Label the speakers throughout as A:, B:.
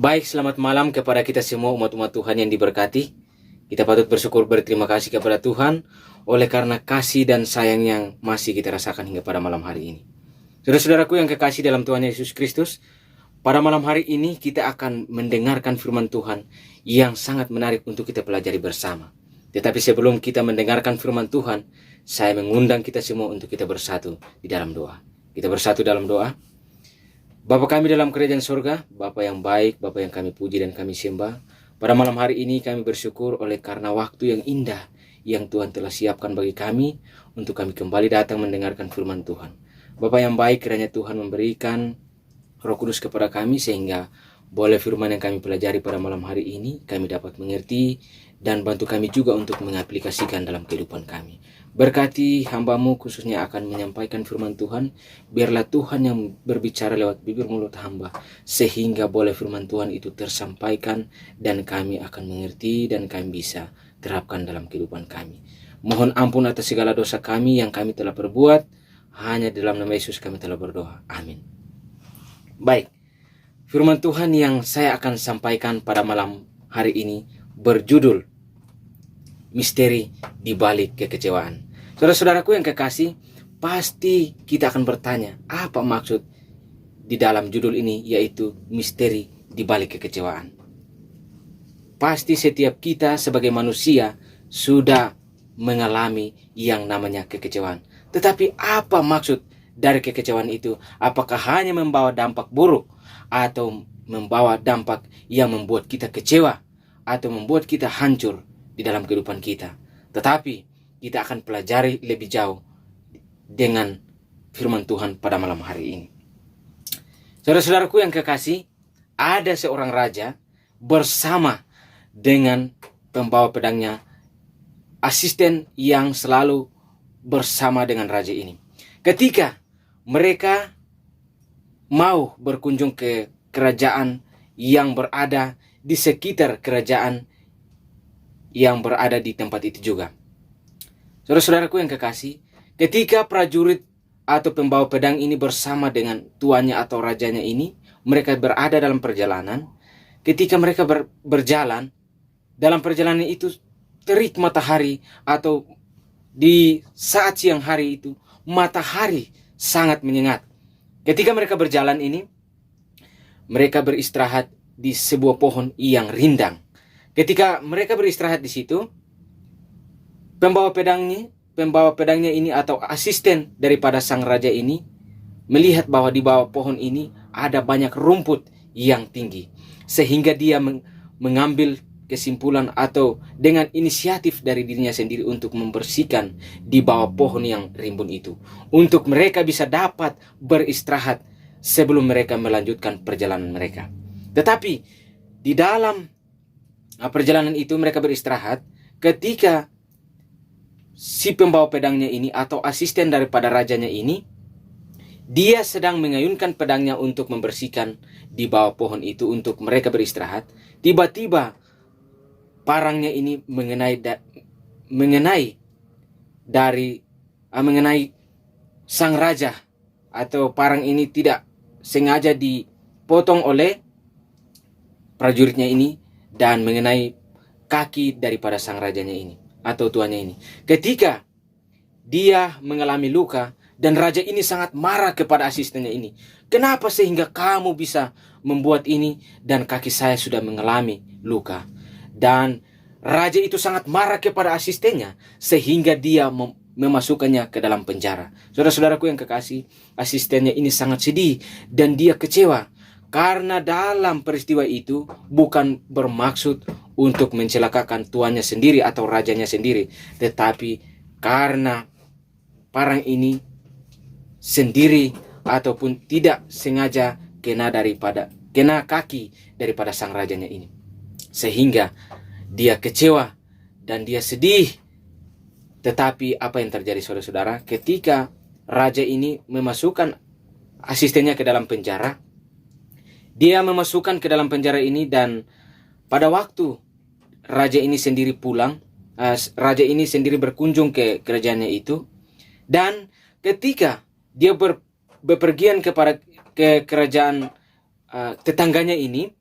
A: Baik, selamat malam kepada kita semua umat-umat Tuhan yang diberkati. Kita patut bersyukur berterima kasih kepada Tuhan oleh karena kasih dan sayang yang masih kita rasakan hingga pada malam hari ini. Saudara-saudaraku yang kekasih dalam Tuhan Yesus Kristus, pada malam hari ini kita akan mendengarkan firman Tuhan yang sangat menarik untuk kita pelajari bersama. Tetapi sebelum kita mendengarkan firman Tuhan, saya mengundang kita semua untuk kita bersatu di dalam doa. Kita bersatu dalam doa. Bapa kami dalam kerajaan surga, Bapa yang baik, Bapa yang kami puji dan kami sembah. Pada malam hari ini kami bersyukur oleh karena waktu yang indah yang Tuhan telah siapkan bagi kami untuk kami kembali datang mendengarkan firman Tuhan. Bapa yang baik, kiranya Tuhan memberikan Roh Kudus kepada kami sehingga boleh firman yang kami pelajari pada malam hari ini kami dapat mengerti dan bantu kami juga untuk mengaplikasikan dalam kehidupan kami. Berkati hamba-Mu khususnya akan menyampaikan firman Tuhan. Biarlah Tuhan yang berbicara lewat bibir mulut hamba sehingga boleh firman Tuhan itu tersampaikan dan kami akan mengerti dan kami bisa terapkan dalam kehidupan kami. Mohon ampun atas segala dosa kami yang kami telah perbuat. Hanya dalam nama Yesus kami telah berdoa. Amin. Baik, firman Tuhan yang saya akan sampaikan pada malam hari ini berjudul Misteri di balik kekecewaan. Saudara-saudaraku yang kekasih, pasti kita akan bertanya, apa maksud di dalam judul ini, yaitu misteri di balik kekecewaan. Pasti setiap kita sebagai manusia sudah mengalami yang namanya kekecewaan. Tetapi apa maksud dari kekecewaan itu? Apakah hanya membawa dampak buruk atau membawa dampak yang membuat kita kecewa atau membuat kita hancur di dalam kehidupan kita? Tetapi kita akan pelajari lebih jauh dengan firman Tuhan pada malam hari ini. Saudara-saudaraku yang kekasih, ada seorang raja bersama dengan pembawa pedangnya, asisten yang selalu bersama dengan raja ini. Ketika mereka mau berkunjung ke kerajaan yang berada di sekitar kerajaan yang berada di tempat itu juga. Saudara-saudaraku yang kekasih, ketika prajurit atau pembawa pedang ini bersama dengan tuannya atau rajanya ini, mereka berada dalam perjalanan. Ketika mereka berjalan, dalam perjalanan itu terik matahari atau di saat siang hari itu, matahari sangat menyengat. Ketika mereka berjalan ini, mereka beristirahat di sebuah pohon yang rindang. Ketika mereka beristirahat di situ, pembawa pedangnya ini atau asisten daripada sang raja ini melihat bahwa di bawah pohon ini ada banyak rumput yang tinggi, sehingga dia mengambil kesimpulan atau dengan inisiatif dari dirinya sendiri untuk membersihkan di bawah pohon yang rimbun itu, untuk mereka bisa dapat beristirahat sebelum mereka melanjutkan perjalanan mereka. Tetapi di dalam perjalanan itu mereka beristirahat ketika si pembawa pedangnya ini atau asisten daripada rajanya ini, dia sedang mengayunkan pedangnya untuk membersihkan di bawah pohon itu untuk mereka beristirahat. Tiba-tiba parangnya ini mengenai sang raja, atau parang ini tidak sengaja dipotong oleh prajuritnya ini dan mengenai kaki daripada sang rajanya ini atau tuannya ini. Ketika dia mengalami luka dan raja ini sangat marah kepada asistennya ini. Kenapa sehingga kamu bisa membuat ini dan kaki saya sudah mengalami luka? Dan raja itu sangat marah kepada asistennya sehingga dia memasukkannya ke dalam penjara. Saudara-saudaraku yang kekasih, asistennya ini sangat sedih dan dia kecewa karena dalam peristiwa itu bukan bermaksud untuk mencelakakan tuannya sendiri atau rajanya sendiri, tetapi karena parang ini sendiri ataupun tidak sengaja kena kaki daripada sang rajanya ini, sehingga dia kecewa dan dia sedih. Tetapi apa yang terjadi saudara-saudara, ketika raja ini memasukkan asistennya ke dalam penjara, dia memasukkan ke dalam penjara ini, dan pada waktu raja ini sendiri pulang, raja ini sendiri berkunjung ke kerajaannya itu, dan ketika dia bepergian ke kerajaan tetangganya ini,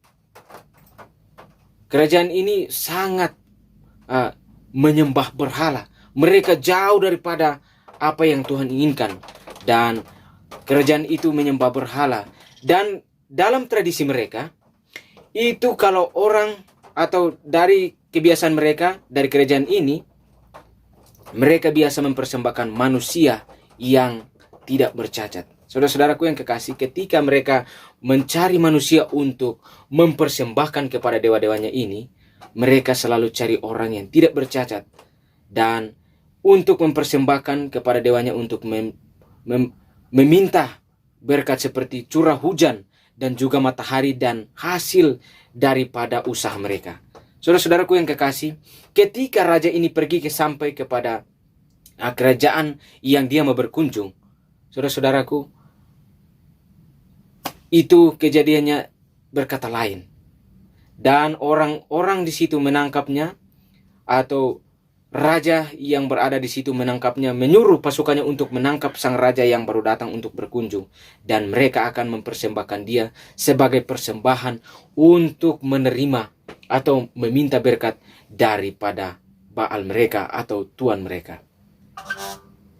A: kerajaan ini sangat menyembah berhala. Mereka jauh daripada apa yang Tuhan inginkan. Dan kerajaan itu menyembah berhala. Dan dalam tradisi mereka, itu kalau orang atau dari kebiasaan mereka, dari kerajaan ini, mereka biasa mempersembahkan manusia yang tidak bercacat. Saudara-saudaraku yang kekasih, ketika mereka mencari manusia untuk mempersembahkan kepada dewa-dewanya ini, mereka selalu cari orang yang tidak bercacat. Dan untuk mempersembahkan kepada dewanya untuk meminta berkat seperti curah hujan dan juga matahari dan hasil daripada usaha mereka. Saudara-saudaraku yang kekasih, ketika raja ini pergi sampai kepada kerajaan yang dia mau berkunjung, saudara-saudaraku, itu kejadiannya berkata lain. Dan orang-orang di situ menangkapnya, atau raja yang berada di situ menangkapnya, menyuruh pasukannya untuk menangkap sang raja yang baru datang untuk berkunjung. Dan mereka akan mempersembahkan dia sebagai persembahan untuk menerima atau meminta berkat daripada Baal mereka atau Tuhan mereka.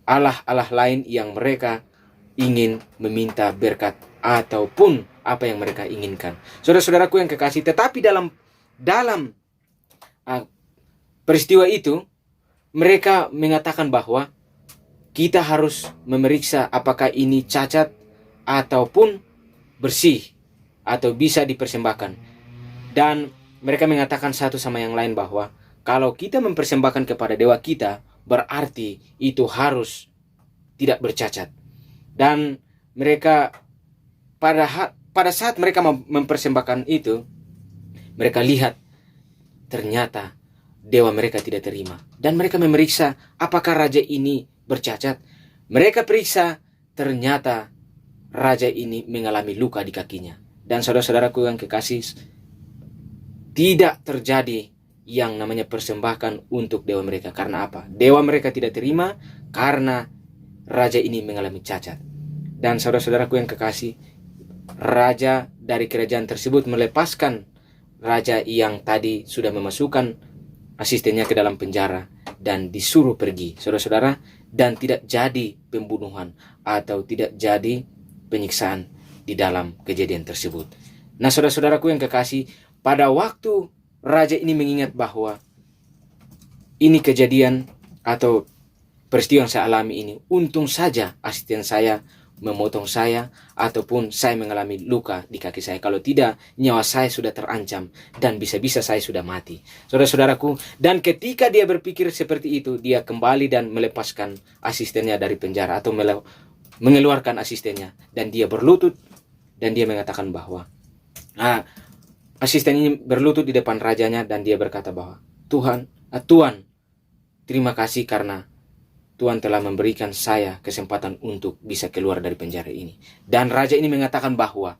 A: Allah-Allah lain yang mereka ingin meminta berkat ataupun apa yang mereka inginkan. Saudara-saudaraku yang kekasih, tetapi dalam peristiwa itu, mereka mengatakan bahwa kita harus memeriksa apakah ini cacat ataupun bersih atau bisa dipersembahkan. Dan mereka mengatakan satu sama yang lain bahwa kalau kita mempersembahkan kepada dewa kita, berarti itu harus tidak bercacat. Dan mereka pada saat mereka mempersembahkan itu, mereka lihat ternyata dewa mereka tidak terima. Dan mereka memeriksa apakah raja ini bercacat. Mereka periksa, ternyata raja ini mengalami luka di kakinya. Dan saudara-saudaraku yang kekasih, tidak terjadi yang namanya persembahkan untuk dewa mereka. Karena apa? Dewa mereka tidak terima karena raja ini mengalami cacat. Dan saudara-saudaraku yang kekasih, raja dari kerajaan tersebut melepaskan raja yang tadi sudah memasukkan asistennya ke dalam penjara dan disuruh pergi, saudara-saudara, dan tidak jadi pembunuhan atau tidak jadi penyiksaan di dalam kejadian tersebut. Nah, saudara-saudaraku yang kekasih, pada waktu raja ini mengingat bahwa ini kejadian atau peristiwa yang saya alami ini, untung saja asisten saya memotong saya ataupun saya mengalami luka di kaki saya. Kalau tidak, nyawa saya sudah terancam dan bisa-bisa saya sudah mati. Saudara-saudaraku, dan ketika dia berpikir seperti itu, dia kembali dan melepaskan asistennya dari penjara atau mengeluarkan asistennya, dan dia berlutut dan dia mengatakan bahwa asisten ini berlutut di depan rajanya dan dia berkata bahwa Tuhan, terima kasih karena Tuhan telah memberikan saya kesempatan untuk bisa keluar dari penjara ini. Dan raja ini mengatakan bahwa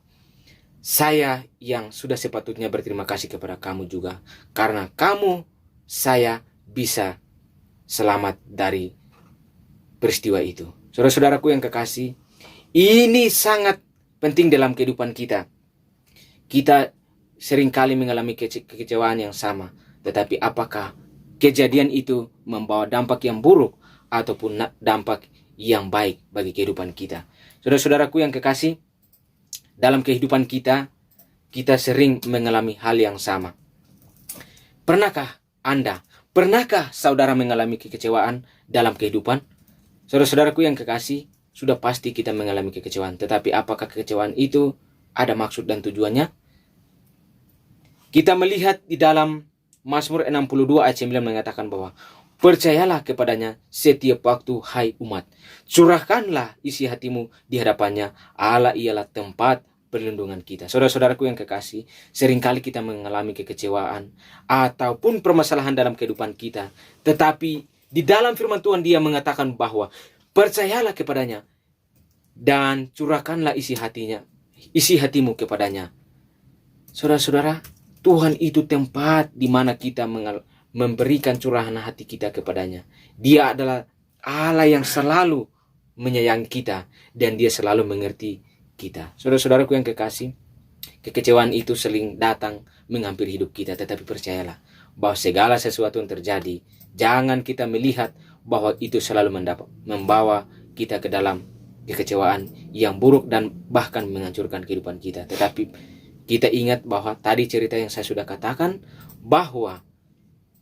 A: saya yang sudah sepatutnya berterima kasih kepada kamu juga. Karena kamu, saya bisa selamat dari peristiwa itu. Saudara-saudaraku yang kekasih, ini sangat penting dalam kehidupan kita. Kita seringkali mengalami kekecewaan yang sama. Tetapi apakah kejadian itu membawa dampak yang buruk ataupun dampak yang baik bagi kehidupan kita? Saudara-saudaraku yang kekasih, dalam kehidupan kita sering mengalami hal yang sama. Pernahkah saudara mengalami kekecewaan dalam kehidupan? Saudara-saudaraku yang kekasih, sudah pasti kita mengalami kekecewaan. Tetapi apakah kekecewaan itu ada maksud dan tujuannya? Kita melihat di dalam Mazmur 62 ayat 9 mengatakan bahwa percayalah kepadanya setiap waktu, hai umat. Curahkanlah isi hatimu di hadapannya. Allah ialah tempat perlindungan kita. Saudara-saudaraku yang kekasih, seringkali kita mengalami kekecewaan ataupun permasalahan dalam kehidupan kita. Tetapi di dalam firman Tuhan dia mengatakan bahwa percayalah kepadanya dan curahkanlah isi hatimu kepadanya. Saudara-saudara, Tuhan itu tempat di mana kita memberikan curahan hati kita kepadanya. Dia adalah Allah yang selalu menyayangi kita dan dia selalu mengerti kita. Saudara-saudaraku yang kekasih, kekecewaan itu sering datang menghampiri hidup kita. Tetapi percayalah bahwa segala sesuatu yang terjadi, jangan kita melihat bahwa itu selalu membawa kita ke dalam kekecewaan yang buruk dan bahkan menghancurkan kehidupan kita. Tetapi kita ingat bahwa tadi cerita yang saya sudah katakan, bahwa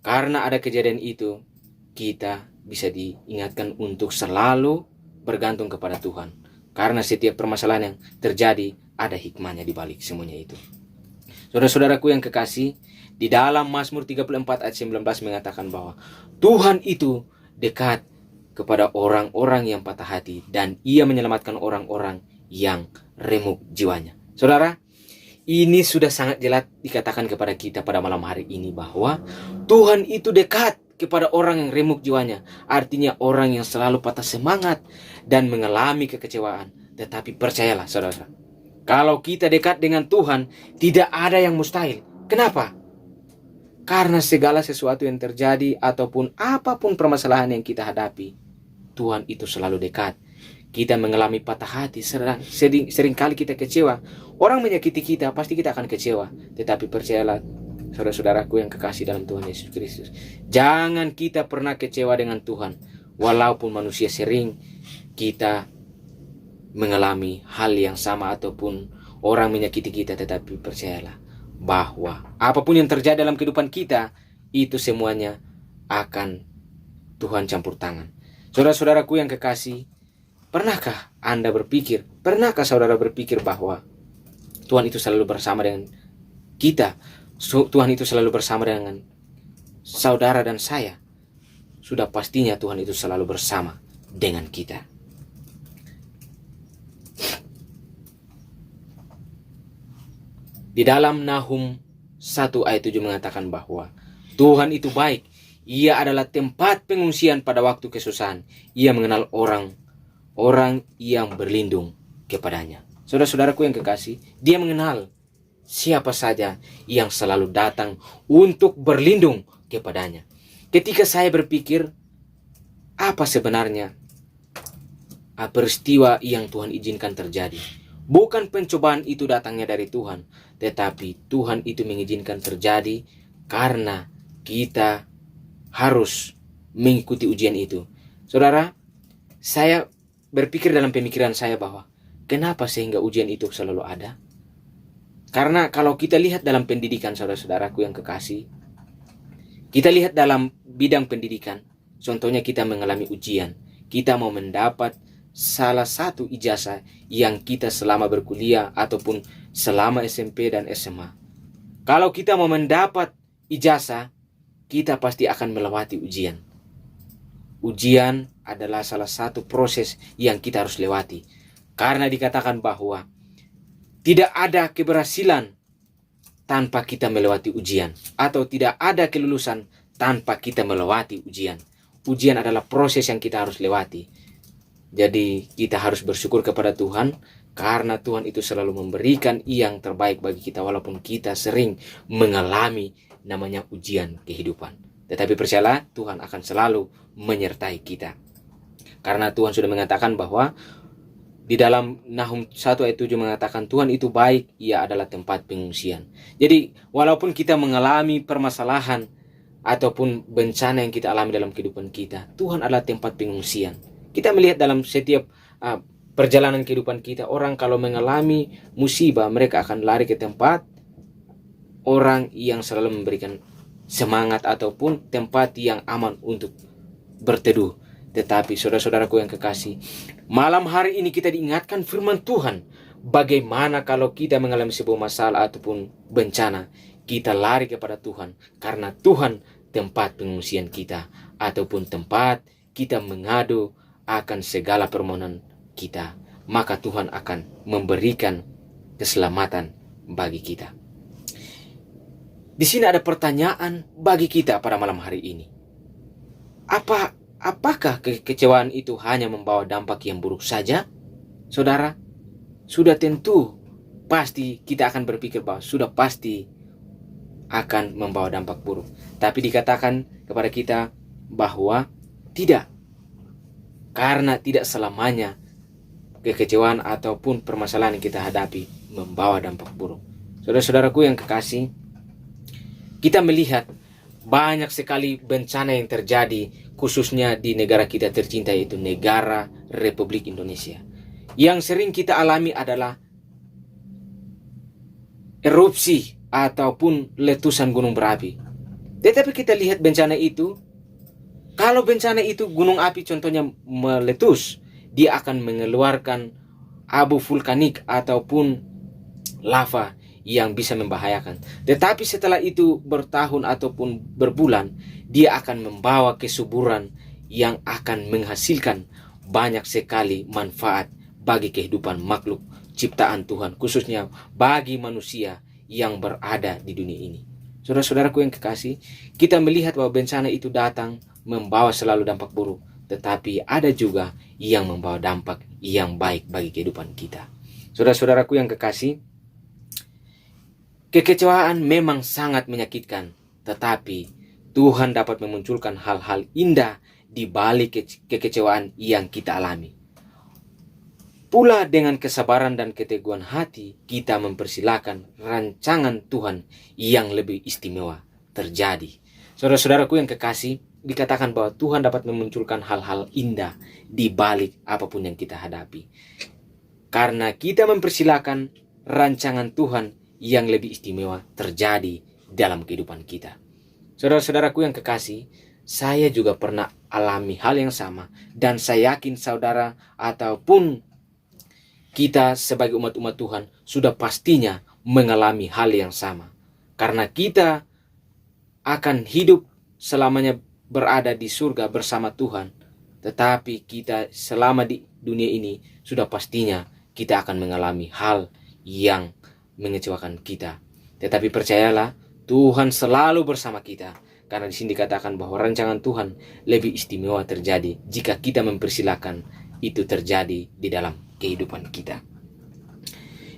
A: karena ada kejadian itu, kita bisa diingatkan untuk selalu bergantung kepada Tuhan. Karena setiap permasalahan yang terjadi, ada hikmahnya di balik semuanya itu. Saudara-saudaraku yang kekasih, di dalam Mazmur 34 ayat 19 mengatakan bahwa Tuhan itu dekat kepada orang-orang yang patah hati dan Ia menyelamatkan orang-orang yang remuk jiwanya. Saudara, ini sudah sangat jelas dikatakan kepada kita pada malam hari ini bahwa Tuhan itu dekat kepada orang yang remuk jiwanya. Artinya orang yang selalu patah semangat dan mengalami kekecewaan. Tetapi percayalah saudara, kalau kita dekat dengan Tuhan, tidak ada yang mustahil. Kenapa? Karena segala sesuatu yang terjadi ataupun apapun permasalahan yang kita hadapi, Tuhan itu selalu dekat. Kita mengalami patah hati, seringkali kita kecewa. Orang menyakiti kita, pasti kita akan kecewa. Tetapi percayalah saudara-saudaraku yang kekasih dalam Tuhan Yesus Kristus, jangan kita pernah kecewa dengan Tuhan. Walaupun manusia sering kita mengalami hal yang sama ataupun orang menyakiti kita, tetapi percayalah bahwa apapun yang terjadi dalam kehidupan kita, itu semuanya akan Tuhan campur tangan. Saudara-saudaraku yang kekasih, pernahkah Anda berpikir, pernahkah saudara berpikir bahwa Tuhan itu selalu bersama dengan kita? Tuhan itu selalu bersama dengan saudara dan saya. Sudah pastinya Tuhan itu selalu bersama dengan kita. Di dalam Nahum 1 ayat 7 mengatakan bahwa Tuhan itu baik. Ia adalah tempat pengungsian pada waktu kesusahan. Ia mengenal orang yang berlindung kepadanya. Saudara-saudaraku yang kekasih, Dia mengenal siapa saja yang selalu datang untuk berlindung kepadanya. Ketika saya berpikir, apa sebenarnya peristiwa yang Tuhan izinkan terjadi? Bukan pencobaan itu datangnya dari Tuhan, tetapi Tuhan itu mengizinkan terjadi karena kita harus mengikuti ujian itu. Saudara, saya berpikir dalam pemikiran saya bahwa kenapa sehingga ujian itu selalu ada? Karena kalau kita lihat dalam pendidikan, saudara-saudaraku yang kekasih, kita lihat dalam bidang pendidikan, contohnya kita mengalami ujian, kita mau mendapat salah satu ijazah yang kita selama berkuliah ataupun selama SMP dan SMA. Kalau kita mau mendapat ijazah, kita pasti akan melewati ujian. Ujian adalah salah satu proses yang kita harus lewati. Karena dikatakan bahwa tidak ada keberhasilan tanpa kita melewati ujian. Atau tidak ada kelulusan tanpa kita melewati ujian. Ujian adalah proses yang kita harus lewati. Jadi kita harus bersyukur kepada Tuhan karena Tuhan itu selalu memberikan yang terbaik bagi kita walaupun kita sering mengalami namanya ujian kehidupan. Tetapi percayalah, Tuhan akan selalu menyertai kita. Karena Tuhan sudah mengatakan bahwa di dalam Nahum 1 ayat 7 mengatakan Tuhan itu baik, Ia adalah tempat pengungsian. Jadi walaupun kita mengalami permasalahan ataupun bencana yang kita alami dalam kehidupan kita, Tuhan adalah tempat pengungsian. Kita melihat dalam setiap perjalanan kehidupan kita, orang kalau mengalami musibah, mereka akan lari ke tempat orang yang selalu memberikan semangat ataupun tempat yang aman untuk berteduh. Tetapi saudara-saudaraku yang kekasih, malam hari ini kita diingatkan firman Tuhan. Bagaimana kalau kita mengalami sebuah masalah ataupun bencana, kita lari kepada Tuhan. Karena Tuhan tempat pengungsian kita ataupun tempat kita mengadu akan segala permohonan kita, maka Tuhan akan memberikan keselamatan bagi kita. Di sini ada pertanyaan bagi kita pada malam hari ini. Apakah kekecewaan itu hanya membawa dampak yang buruk saja? Saudara, sudah tentu pasti kita akan berpikir bahwa sudah pasti akan membawa dampak buruk. Tapi dikatakan kepada kita bahwa tidak. Karena tidak selamanya kekecewaan ataupun permasalahan yang kita hadapi membawa dampak buruk. Saudara-saudaraku yang kekasih, kita melihat banyak sekali bencana yang terjadi, khususnya di negara kita tercinta, yaitu negara Republik Indonesia. Yang sering kita alami adalah erupsi ataupun letusan gunung berapi. Tetapi kita lihat bencana itu, kalau bencana itu gunung api contohnya meletus, dia akan mengeluarkan abu vulkanik ataupun lava yang bisa membahayakan. Tetapi setelah itu bertahun ataupun berbulan, dia akan membawa kesuburan yang akan menghasilkan banyak sekali manfaat bagi kehidupan makhluk ciptaan Tuhan, khususnya bagi manusia yang berada di dunia ini. Saudara-saudaraku yang kekasih, kita melihat bahwa bencana itu datang membawa selalu dampak buruk, tetapi ada juga yang membawa dampak yang baik bagi kehidupan kita. Saudara-saudaraku yang kekasih, kekecewaan memang sangat menyakitkan, tetapi Tuhan dapat memunculkan hal-hal indah di balik kekecewaan yang kita alami. Pula dengan kesabaran dan keteguhan hati, kita mempersilahkan rancangan Tuhan yang lebih istimewa terjadi. Saudara-saudaraku yang kekasih, dikatakan bahwa Tuhan dapat memunculkan hal-hal indah di balik apapun yang kita hadapi. Karena kita mempersilahkan rancangan Tuhan yang lebih istimewa terjadi dalam kehidupan kita. Saudara-saudaraku yang kekasih, saya juga pernah alami hal yang sama, dan saya yakin saudara ataupun kita sebagai umat-umat Tuhan sudah pastinya mengalami hal yang sama. Karena kita akan hidup selamanya berada di surga bersama Tuhan, tetapi kita selama di dunia ini sudah pastinya kita akan mengalami hal yang mengecewakan kita. Tetapi percayalah, Tuhan selalu bersama kita. Karena di sini dikatakan bahwa rancangan Tuhan lebih istimewa terjadi jika kita mempersilahkan itu terjadi di dalam kehidupan kita.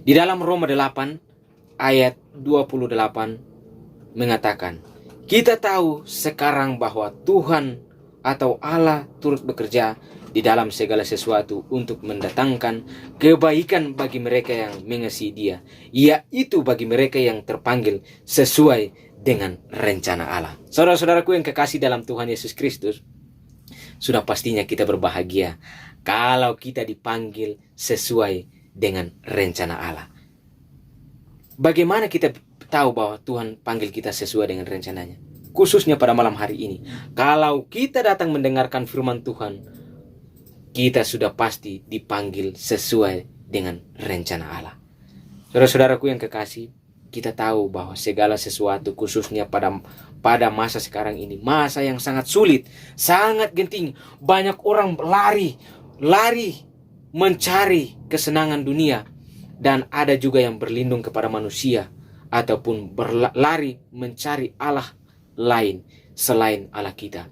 A: Di dalam Roma 8 ayat 28 mengatakan, kita tahu sekarang bahwa Tuhan atau Allah turut bekerja di dalam segala sesuatu untuk mendatangkan kebaikan bagi mereka yang mengasihi Dia, yaitu bagi mereka yang terpanggil sesuai dengan rencana Allah. Saudara-saudaraku yang kekasih dalam Tuhan Yesus Kristus, sudah pastinya kita berbahagia kalau kita dipanggil sesuai dengan rencana Allah. Bagaimana kita tahu bahwa Tuhan panggil kita sesuai dengan rencananya? Khususnya pada malam hari ini, kalau kita datang mendengarkan firman Tuhan, kita sudah pasti dipanggil sesuai dengan rencana Allah. Saudara-saudaraku yang kekasih, kita tahu bahwa segala sesuatu, khususnya pada masa sekarang ini, masa yang sangat sulit, sangat genting, banyak orang lari mencari kesenangan dunia, dan ada juga yang berlindung kepada manusia ataupun berlari mencari Allah lain selain Allah kita.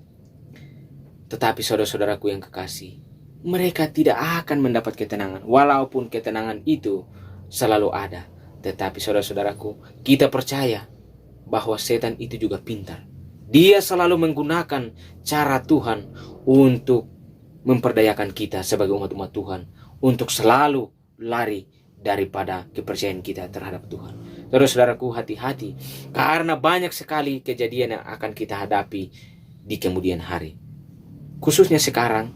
A: Tetapi saudara-saudaraku yang kekasih, mereka tidak akan mendapat ketenangan, walaupun ketenangan itu selalu ada. Tetapi saudara-saudaraku, kita percaya bahwa setan itu juga pintar. Dia selalu menggunakan cara Tuhan untuk memperdayakan kita sebagai umat-umat Tuhan, untuk selalu lari daripada kepercayaan kita terhadap Tuhan. Saudara-saudaraku, hati-hati, karena banyak sekali kejadian yang akan kita hadapi di kemudian hari. Khususnya sekarang,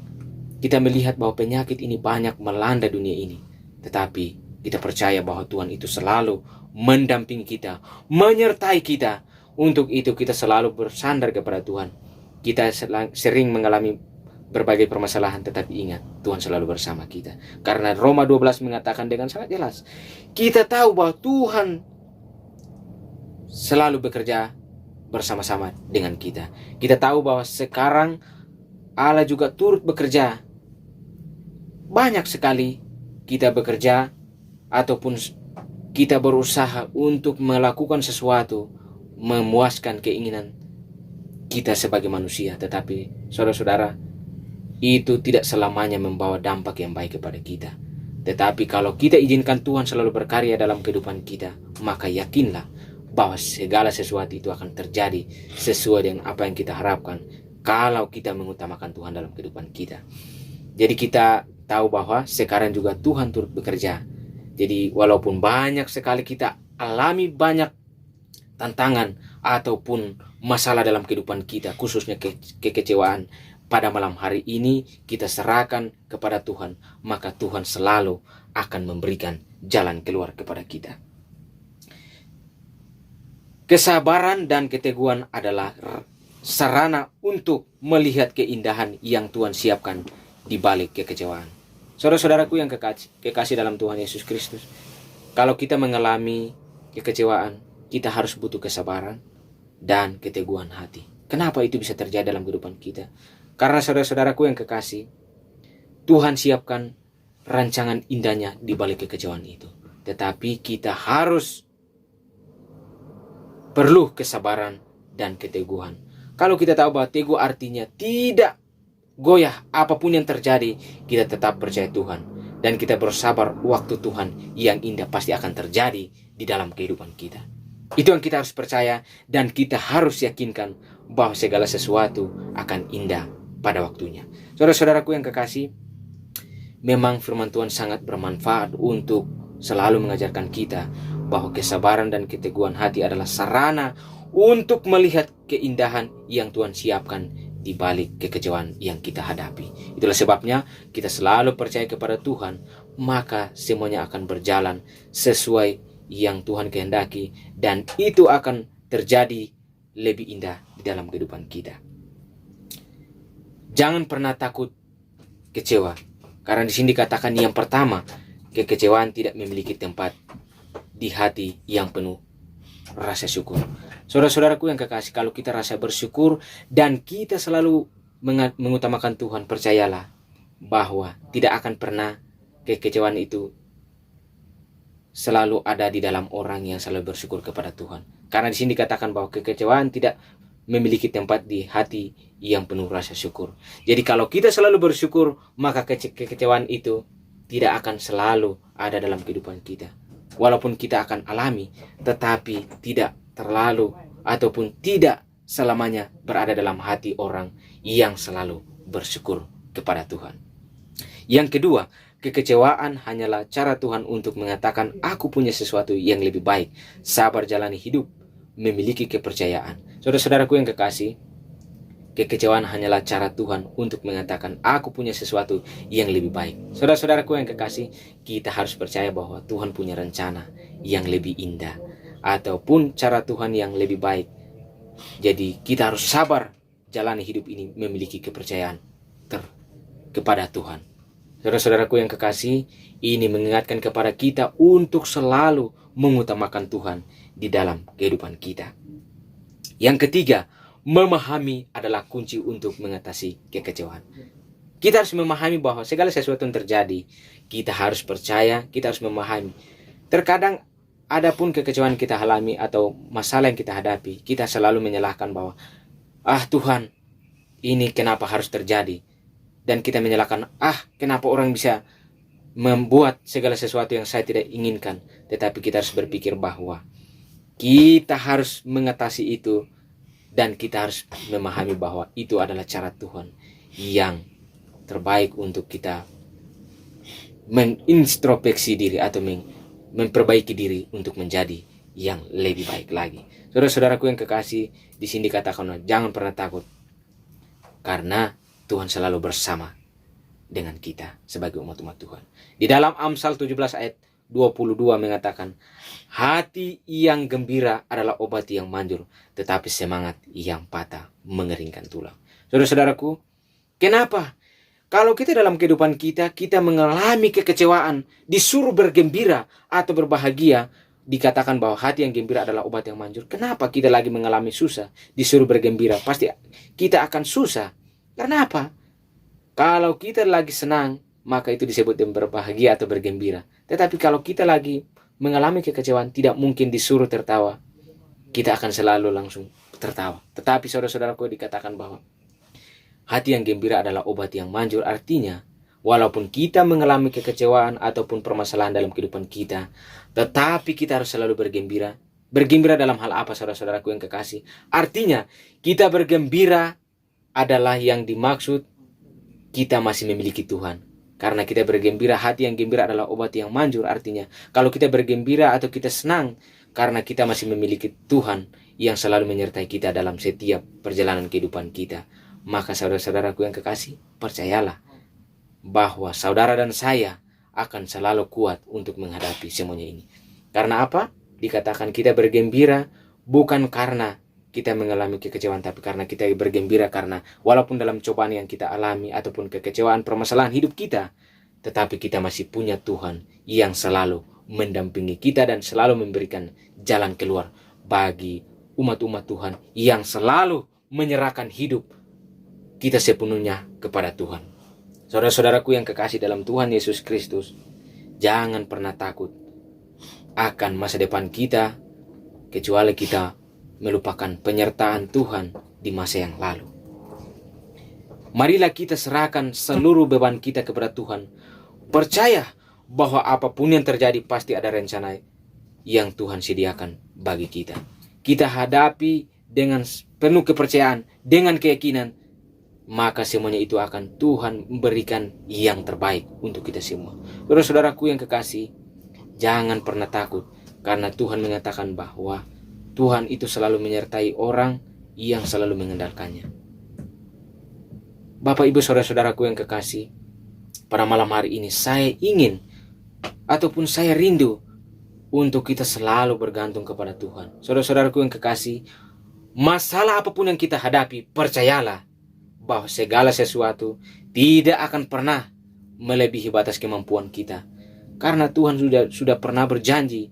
A: kita melihat bahwa penyakit ini banyak melanda dunia ini. Tetapi kita percaya bahwa Tuhan itu selalu mendampingi kita, menyertai kita. Untuk itu kita selalu bersandar kepada Tuhan. Kita sering mengalami berbagai permasalahan, tetapi ingat, Tuhan selalu bersama kita. Karena Roma 12 mengatakan dengan sangat jelas, kita tahu bahwa Tuhan selalu bekerja bersama-sama dengan kita. Kita tahu bahwa sekarang Allah juga turut bekerja. Banyak sekali kita bekerja ataupun kita berusaha untuk melakukan sesuatu, memuaskan keinginan kita sebagai manusia. Tetapi saudara-saudara, itu tidak selamanya membawa dampak yang baik kepada kita. Tetapi kalau kita izinkan Tuhan selalu berkarya dalam kehidupan kita, maka yakinlah bahwa segala sesuatu itu akan terjadi sesuai dengan apa yang kita harapkan kalau kita mengutamakan Tuhan dalam kehidupan kita. Jadi kita tahu bahwa sekarang juga Tuhan turut bekerja. Jadi walaupun banyak sekali kita mengalami banyak tantangan ataupun masalah dalam kehidupan kita, khususnya kekecewaan, pada malam hari ini kita serahkan kepada Tuhan, maka Tuhan selalu akan memberikan jalan keluar kepada kita. Kesabaran dan keteguhan adalah sarana untuk melihat keindahan yang Tuhan siapkan di balik kekecewaan. Saudara-saudaraku yang kekasih dalam Tuhan Yesus Kristus, kalau kita mengalami kekecewaan, kita harus butuh kesabaran dan keteguhan hati. Kenapa itu bisa terjadi dalam kehidupan kita? Karena saudara-saudaraku yang kekasih, Tuhan siapkan rancangan indahnya di balik kekecewaan itu. Tetapi kita harus perlu kesabaran dan keteguhan. Kalau kita tahu bahwa teguh artinya tidak goyah apapun yang terjadi, kita tetap percaya Tuhan. Dan kita bersabar, waktu Tuhan yang indah pasti akan terjadi di dalam kehidupan kita. Itu yang kita harus percaya, dan kita harus yakinkan bahwa segala sesuatu akan indah pada waktunya. Saudara-saudaraku yang kekasih, memang firman Tuhan sangat bermanfaat untuk selalu mengajarkan kita bahwa kesabaran dan keteguhan hati adalah sarana untuk melihat keindahan yang Tuhan siapkan di balik kekecewaan yang kita hadapi. Itulah sebabnya kita selalu percaya kepada Tuhan, maka semuanya akan berjalan sesuai yang Tuhan kehendaki, dan itu akan terjadi lebih indah di dalam kehidupan kita. Jangan pernah takut kecewa, karena di sini dikatakan yang pertama, kekecewaan tidak memiliki tempat di hati yang penuh rasa syukur. Saudara-saudaraku yang kekasih, kalau kita rasa bersyukur dan kita selalu mengutamakan Tuhan, percayalah bahwa tidak akan pernah kekecewaan itu selalu ada di dalam orang yang selalu bersyukur kepada Tuhan. Karena di sini dikatakan bahwa kekecewaan tidak memiliki tempat di hati yang penuh rasa syukur. Jadi kalau kita selalu bersyukur, maka kekecewaan itu tidak akan selalu ada dalam kehidupan kita. Walaupun kita akan alami, tetapi tidak terlalu ataupun tidak selamanya berada dalam hati orang yang selalu bersyukur kepada Tuhan. Yang kedua, kekecewaan hanyalah cara Tuhan untuk mengatakan, aku punya sesuatu yang lebih baik. Sabar jalani hidup, memiliki kepercayaan. Saudara-saudaraku yang kekasih, kekecewaan hanyalah cara Tuhan untuk mengatakan, aku punya sesuatu yang lebih baik. Saudara-saudaraku yang kekasih, kita harus percaya bahwa Tuhan punya rencana yang lebih indah, ataupun cara Tuhan yang lebih baik. Jadi kita harus sabar jalani hidup ini, memiliki kepercayaan kepada Tuhan. Saudara-saudaraku yang kekasih, ini mengingatkan kepada kita untuk selalu mengutamakan Tuhan di dalam kehidupan kita. Yang ketiga, memahami adalah kunci untuk mengatasi kekecewaan. Kita harus memahami bahwa segala sesuatu yang terjadi, kita harus percaya, kita harus memahami. Terkadang adapun kekecewaan kita alami atau masalah yang kita hadapi, kita selalu menyalahkan bahwa, Tuhan, ini kenapa harus terjadi? Dan kita menyalahkan, kenapa orang bisa membuat segala sesuatu yang saya tidak inginkan. Tetapi kita harus berpikir bahwa kita harus mengatasi itu, dan kita harus memahami bahwa itu adalah cara Tuhan yang terbaik untuk kita mengintrospeksi diri atau memperbaiki diri untuk menjadi yang lebih baik lagi. Saudara-saudaraku yang kekasih, di sini dikatakan jangan pernah takut, karena Tuhan selalu bersama dengan kita sebagai umat-umat Tuhan. Di dalam Amsal 17 ayat 22 mengatakan, hati yang gembira adalah obat yang manjur, tetapi semangat yang patah mengeringkan tulang. Saudara-saudaraku, kenapa? Kalau kita dalam kehidupan kita mengalami kekecewaan, disuruh bergembira atau berbahagia, dikatakan bahwa hati yang gembira adalah obat yang manjur. Kenapa kita lagi mengalami susah, disuruh bergembira? Pasti kita akan susah. Karena apa? Kalau kita lagi senang, maka itu disebut berbahagia atau bergembira. Tetapi kalau kita lagi mengalami kekecewaan, tidak mungkin disuruh tertawa. Kita akan selalu langsung tertawa. Tetapi saudara-saudaraku, dikatakan bahwa hati yang gembira adalah obat yang manjur. Artinya, walaupun kita mengalami kekecewaan ataupun permasalahan dalam kehidupan kita, tetapi kita harus selalu bergembira. Bergembira dalam hal apa, saudara-saudaraku yang kekasih? Artinya, kita bergembira adalah yang dimaksud kita masih memiliki Tuhan. Karena kita bergembira, hati yang gembira adalah obat yang manjur. Artinya, kalau kita bergembira atau kita senang, karena kita masih memiliki Tuhan yang selalu menyertai kita dalam setiap perjalanan kehidupan kita. Maka saudara-saudaraku yang kekasih, percayalah bahwa saudara dan saya akan selalu kuat untuk menghadapi semuanya ini. Karena apa? Dikatakan kita bergembira bukan karena kita mengalami kekecewaan, tapi karena kita bergembira karena walaupun dalam cobaan yang kita alami ataupun kekecewaan permasalahan hidup kita, tetapi kita masih punya Tuhan yang selalu mendampingi kita dan selalu memberikan jalan keluar bagi umat-umat Tuhan yang selalu menyerahkan hidup kita sepenuhnya kepada Tuhan. Saudara-saudaraku yang kekasih dalam Tuhan Yesus Kristus, jangan pernah takut akan masa depan kita kecuali kita melupakan penyertaan Tuhan di masa yang lalu. Marilah kita serahkan seluruh beban kita kepada Tuhan. Percaya bahwa apapun yang terjadi pasti ada rencana yang Tuhan sediakan bagi kita. Kita hadapi dengan penuh kepercayaan, dengan keyakinan, maka semuanya itu akan Tuhan memberikan yang terbaik untuk kita semua. Saudara-saudaraku yang kekasih, jangan pernah takut, karena Tuhan mengatakan bahwa Tuhan itu selalu menyertai orang yang selalu mengandalkannya. Bapak, Ibu, saudara-saudaraku yang kekasih, pada malam hari ini saya ingin ataupun saya rindu untuk kita selalu bergantung kepada Tuhan. Saudara-saudaraku yang kekasih, masalah apapun yang kita hadapi, percayalah bahwa segala sesuatu tidak akan pernah melebihi batas kemampuan kita. Karena Tuhan sudah pernah berjanji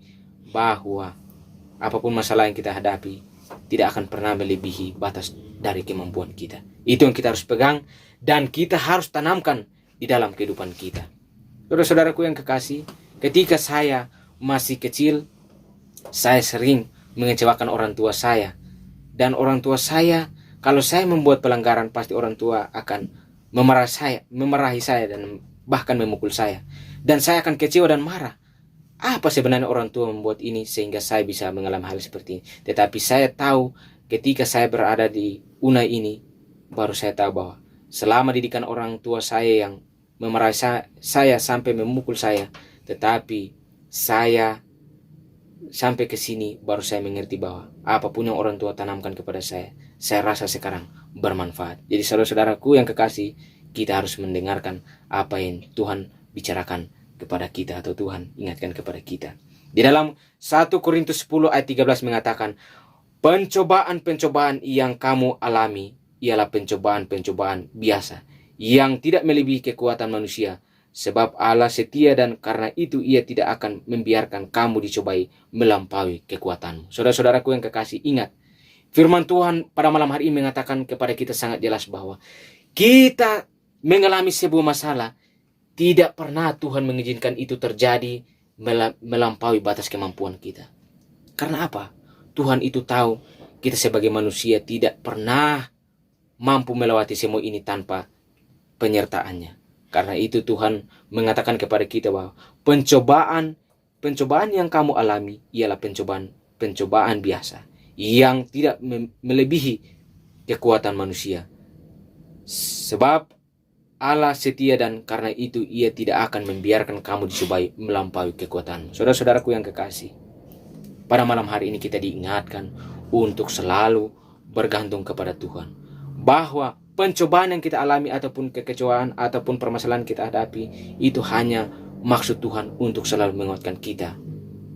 A: bahwa apapun masalah yang kita hadapi tidak akan pernah melebihi batas dari kemampuan kita. Itu yang kita harus pegang dan kita harus tanamkan di dalam kehidupan kita. Saudara-saudaraku yang kekasih, ketika saya masih kecil, saya sering mengecewakan orang tua saya. Dan orang tua saya, kalau saya membuat pelanggaran, pasti orang tua akan memarahi saya dan bahkan memukul saya. Dan saya akan kecewa dan marah. Apa sebenarnya orang tua membuat ini sehingga saya bisa mengalami hal seperti ini? Tetapi saya tahu ketika saya berada di UNAI ini, baru saya tahu bahwa selama didikan orang tua saya yang memarahi saya sampai memukul saya, tetapi saya sampai ke sini baru saya mengerti bahwa apapun yang orang tua tanamkan kepada saya rasa sekarang bermanfaat. Jadi saudara-saudaraku yang kekasih, kita harus mendengarkan apa yang Tuhan bicarakan kepada kita atau Tuhan ingatkan kepada kita. Di dalam 1 Korintus 10 ayat 13 mengatakan, pencobaan-pencobaan yang kamu alami ialah pencobaan-pencobaan biasa yang tidak melebihi kekuatan manusia, sebab Allah setia dan karena itu Ia tidak akan membiarkan kamu dicobai melampaui kekuatanmu. Saudara-saudaraku yang kekasih, ingat, firman Tuhan pada malam hari ini mengatakan kepada kita sangat jelas bahwa kita mengalami sebuah masalah, tidak pernah Tuhan mengizinkan itu terjadi melampaui batas kemampuan kita. Karena apa? Tuhan itu tahu kita sebagai manusia tidak pernah mampu melewati semua ini tanpa penyertaannya. Karena itu Tuhan mengatakan kepada kita bahwa pencobaan yang kamu alami ialah pencobaan biasa yang tidak melebihi kekuatan manusia. Sebab Allah setia dan karena itu Ia tidak akan membiarkan kamu dicobai melampaui kekuatanmu. Saudara-saudaraku yang kekasih, pada malam hari ini kita diingatkan untuk selalu bergantung kepada Tuhan. Bahwa pencobaan yang kita alami ataupun kekecewaan ataupun permasalahan kita hadapi itu hanya maksud Tuhan untuk selalu menguatkan kita.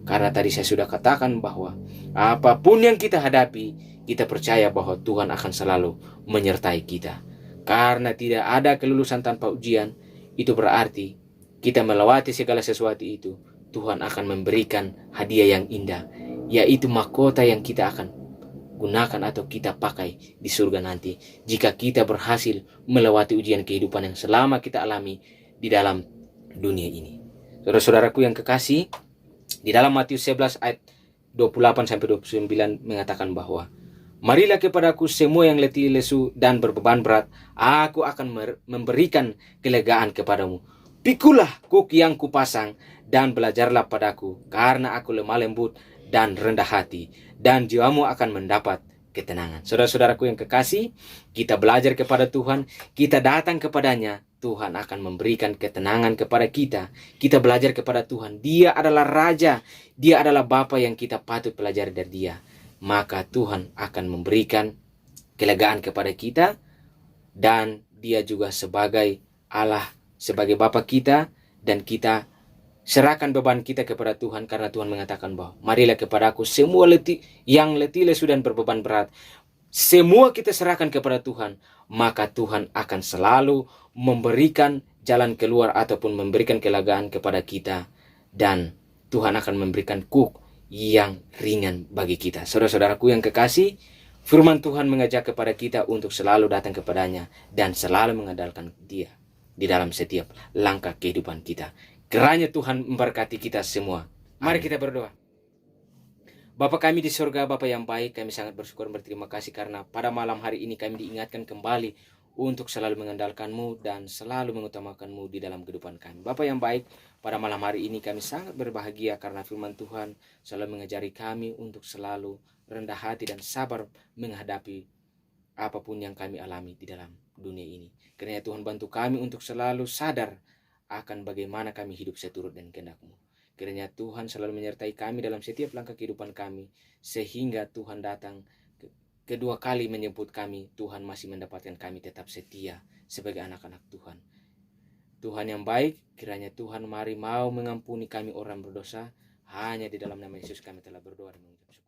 A: Karena tadi saya sudah katakan bahwa apapun yang kita hadapi, kita percaya bahwa Tuhan akan selalu menyertai kita. Karena tidak ada kelulusan tanpa ujian, itu berarti kita melewati segala sesuatu itu, Tuhan akan memberikan hadiah yang indah, yaitu mahkota yang kita akan gunakan atau kita pakai di surga nanti jika kita berhasil melewati ujian kehidupan yang selama kita alami di dalam dunia ini. Saudara-saudaraku yang kekasih, di dalam Matius 11 ayat 28-29 mengatakan bahwa marilah kepadaku semua yang letih lesu dan berbeban berat, aku akan memberikan kelegaan kepadamu. Pikulah kuk yang kupasang dan belajarlah padaku, karena aku lemah lembut dan rendah hati, dan jiwamu akan mendapat ketenangan. Saudara-saudaraku yang kekasih, kita belajar kepada Tuhan, kita datang kepadanya, Tuhan akan memberikan ketenangan kepada kita. Kita belajar kepada Tuhan. Dia adalah Raja. Dia adalah Bapa yang kita patut pelajari dari Dia. Maka Tuhan akan memberikan kelegaan kepada kita. Dan Dia juga sebagai Allah, sebagai Bapa kita. Dan kita serahkan beban kita kepada Tuhan. Karena Tuhan mengatakan bahwa marilah kepadaku semua yang letih lesu dan berbeban berat. Semua kita serahkan kepada Tuhan, maka Tuhan akan selalu memberikan jalan keluar ataupun memberikan kelegaan kepada kita. Dan Tuhan akan memberikan kuk yang ringan bagi kita. Saudara-saudaraku yang kekasih, firman Tuhan mengajak kepada kita untuk selalu datang kepadanya dan selalu mengandalkan Dia di dalam setiap langkah kehidupan kita. Kiranya Tuhan memberkati kita semua. Mari kita berdoa. Bapa kami di surga, Bapa yang baik, kami sangat bersyukur dan berterima kasih karena pada malam hari ini kami diingatkan kembali untuk selalu mengandalkan-Mu dan selalu mengutamakan-Mu di dalam kehidupan kami. Bapa yang baik, pada malam hari ini kami sangat berbahagia karena firman Tuhan selalu mengajari kami untuk selalu rendah hati dan sabar menghadapi apapun yang kami alami di dalam dunia ini. Kiranya Tuhan bantu kami untuk selalu sadar akan bagaimana kami hidup seturut dan kehendak-Mu. Kiranya Tuhan selalu menyertai kami dalam setiap langkah kehidupan kami, sehingga Tuhan datang kedua kali menjemput kami, Tuhan masih mendapatkan kami tetap setia sebagai anak-anak Tuhan. Tuhan yang baik, kiranya Tuhan mari mau mengampuni kami orang berdosa. Hanya di dalam nama Yesus kami telah berdoa dan mengucap syukur.